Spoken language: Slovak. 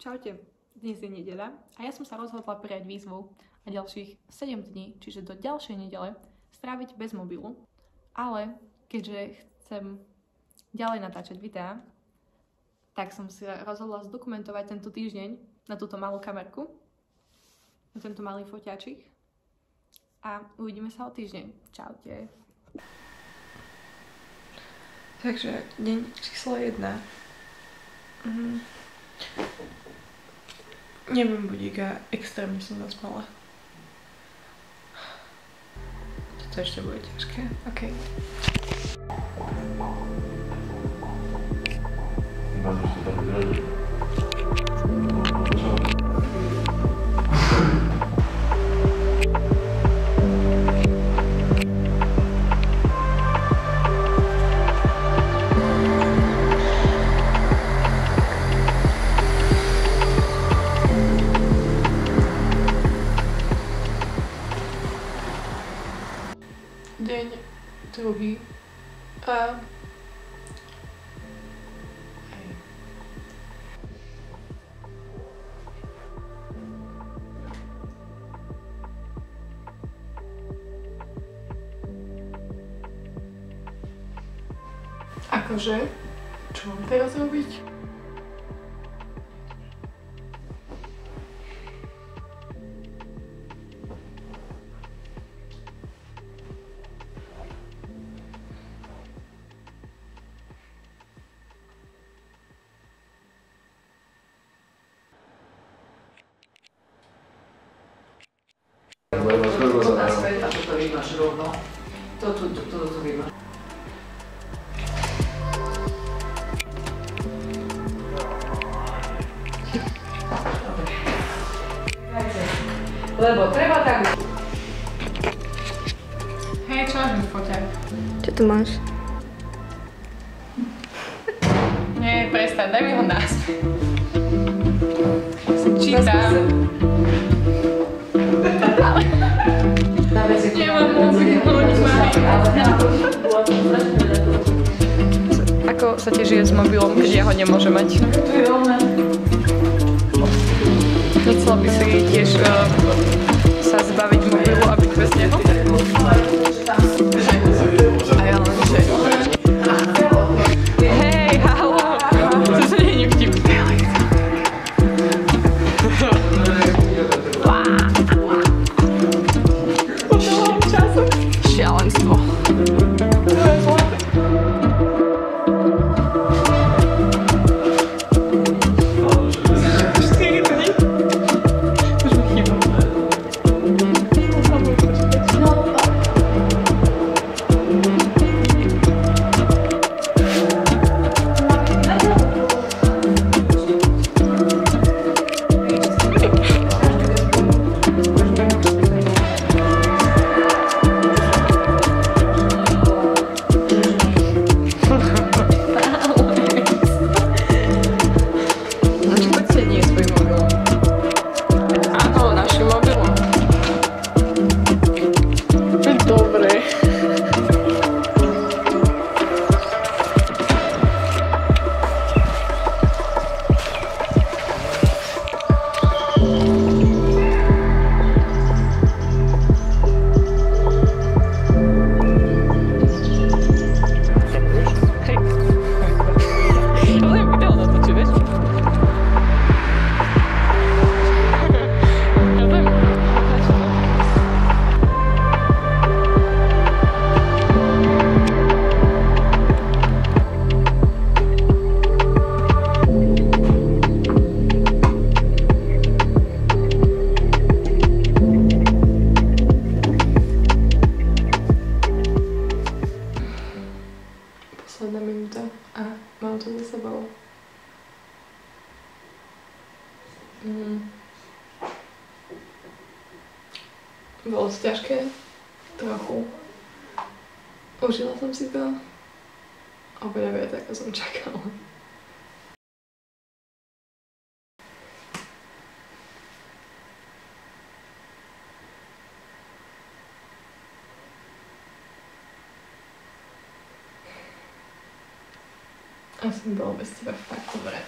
Čaute, dnes je nedeľa a ja som sa rozhodla prijať výzvu a ďalších 7 dní, čiže do ďalšej nedele, stráviť bez mobilu. Ale keďže chcem ďalej natáčať videá, tak som si rozhodla zdokumentovať tento týždeň na túto malú kamerku, na tento malý foťačik a uvidíme sa o týždeň. Čaute. Takže deň číslo 1. Neviem budík a extrémne som zaspala. Toto ešte bude ťažké. OK. Máš ešte tak vydržať? Deň druhý. A... Akože? Čo mám teraz robiť? To vymáš rovno. Toto vymáš. Lebo treba tak... Hej, čo máš mi foťať? Čo tu máš? Nie, prestaň, daj mi ho naspäť. Si čítam. Nemám mobil, Ako sa ti žije s mobilom, keď ja ho nemôžem mať? Chcela by si tiež sa zbaviť mobilu a byť bez neho? A ja len, že... Hej, halo! To nie je vtip. Šialenstvo. Posledná minúta a mám to za sebou. Bolo to ťažké? Trochu. Užila som si to. Opäť viac, ako som čakala. Asi bolo bez teba fakt dobré.